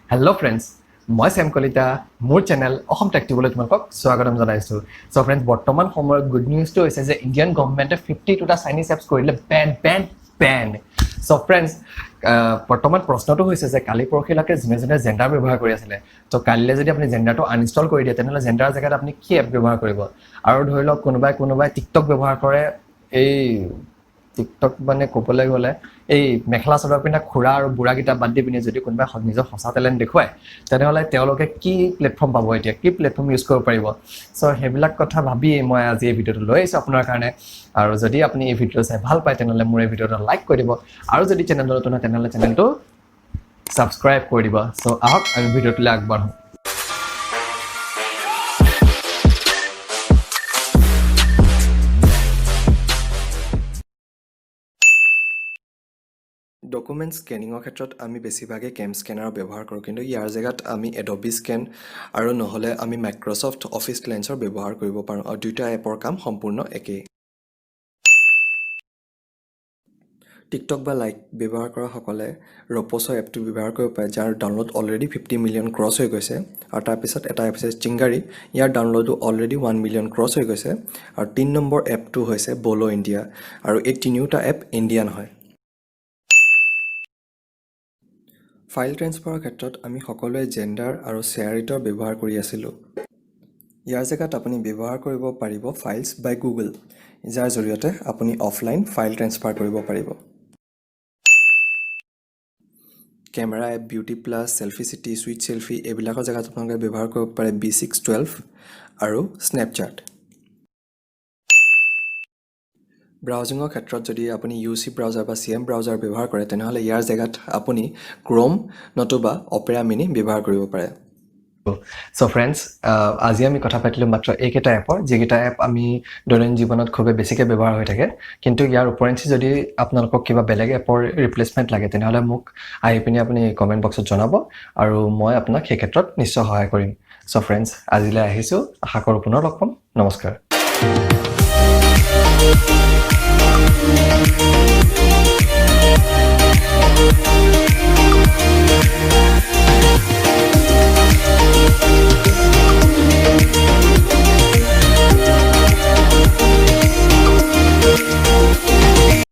Hello friends, মই Sam Kalita মোৰ channel Axom TechTube লৈ তোমাক স্বাগতম জনাইছো সো फ्रेंड्स বৰ্তমান সময়ত গুড নিউজটো হৈছে যে ইন্ডিয়ান গভৰ্ণমেণ্টে 52টা চাইনিজ এপছ কৰিলে বেন সো फ्रेंड्स বৰ্তমান প্ৰশ্নটো হৈছে যে কালি পৰখিলাকে যিনে জেন্ডাৰ ব্যৱহাৰ কৰি আছিল তো কালিলে যদি আপুনি জেন্ডাৰটো আনইনষ্টল কৰি দিয়ে তেনেহলে জেন্ডাৰ জায়গাত আপুনি কি এপ ব্যৱহাৰ কৰিব আৰু ধৰি লওক কোনোবাই টিকটক ব্যৱহাৰ কৰে এই টিকটক মানে কোপলে গলে এই মেখলা চাদৰ পিনা খুৰা আৰু বুঢ়া গিটা বাদ দি পিনে যদি কোনোবা নিজৰ সঁচা টেলেন্ট দেখুৱায় তেনেহলে তেওঁলোকে কি প্ল্যাটফৰ্ম পাব এতিয়া কি প্ল্যাটফৰ্ম ইউজ কৰিব পাৰিব সো হেবিলাক কথা ভাবি মই আজি এই ভিডিওটো লৈ আহিছো আপোনাৰ কাৰণে আৰু যদি আপুনি এই ভিডিও চাই ভাল পায় তেনেহলে মোৰ এই ভিডিওটো লাইক কৰি দিব আৰু যদি চেনেলটো নতুন হয় তেনেহলে চেনেলটো সাবস্ক্ৰাইব কৰি দিব সো আহক আমি ভিডিওটোলৈ আগবাঢ়ো ডকুমেন্ট স্ক্যানিংৰ ক্ষেত্ৰত আমি বেছিভাগে কেম স্ক্যানাৰ ব্যৱহাৰ কৰোঁ কিন্তু ইয়াৰ জেগাত আমি এডোবি স্ক্যান আৰু নহলে আমি মাইক্ৰসফট অফিস লেন্সৰ ব্যৱহাৰ কৰিব পাৰোঁ আৰু দুইটা এপৰ কাম সম্পূৰ্ণ একেই টিকটক বা লাইক ব্যৱহাৰ কৰা সকলে ৰপোছো এপটো ব্যৱহাৰ কৰিব পাৰে যাৰ ডাউনলোড অলৰেডি 50 মিলিয়ন ক্ৰছ হৈ গৈছে আৰু তাৰ পিছত এটা এপ আছে চিংগাৰী ইয়াৰ ডাউনলোডো অলৰেডি 1 মিলিয়ন ক্ৰছ হৈ গৈছে আৰু 3 নম্বৰ এপটো হৈছে বলো ইণ্ডিয়া আৰু এই তিনিওটা এপ ইণ্ডিয়ান হয় ফাইল ট্ৰান্সফাৰৰ ক্ষেত্ৰত আমি সকলোৱে জেন্ডাৰ আৰু শেয়াৰিটৰ ব্যৱহাৰ কৰি আছিলোঁ ইয়াৰ জেগাত আপুনি ব্যৱহাৰ কৰিব পাৰিব ফাইলছ বাই গুগল যাৰ জৰিয়তে আপুনি অফলাইন ফাইল ট্ৰান্সফাৰ কৰিব পাৰিব camera app beauty plus selfie city sweet selfie এইবিলাকৰ জেগাত আপোনালোকে ব্যৱহাৰ কৰিব পাৰে B612 আৰু স্ন্যাপচ্যাট ব্ৰাউজিঙৰ ক্ষেত্ৰত যদি আপুনি UC ব্ৰাউজাৰ বা CM ব্ৰাউজাৰ ব্যৱহাৰ কৰে তেনেহলে ইয়াৰ জেগাত আপুনি ক্ৰোম নতুবা অপেৰা মিনি ব্যৱহাৰ কৰিব পাৰে সো फ्रेंड्स আজি আমি কথা পাতিলো মাত্ৰ এইকেইটা এপৰ যেকেইটা এপ আমি দৈনন্দিন জীৱনত খুব বেছিকৈ ব্যৱহাৰ হৈ থাকে কিন্তু ইয়াৰ উপৰেঞ্চি যদি আপোনালোকক কিবা বেলেগ এপৰ ৰিপ্লেসমেন্ট লাগে তেনেহলে মোক আহি পিনি আপুনি কমেন্ট বক্সত জনাব আৰু মই আপোনাক সেই ক্ষেত্ৰত নিশ্চয় সহায় কৰিম সো फ्रेंड्स আজিলৈ আহিছো আশা কৰো পুনৰ লগ পাম নমস্কাৰ We'll be right back.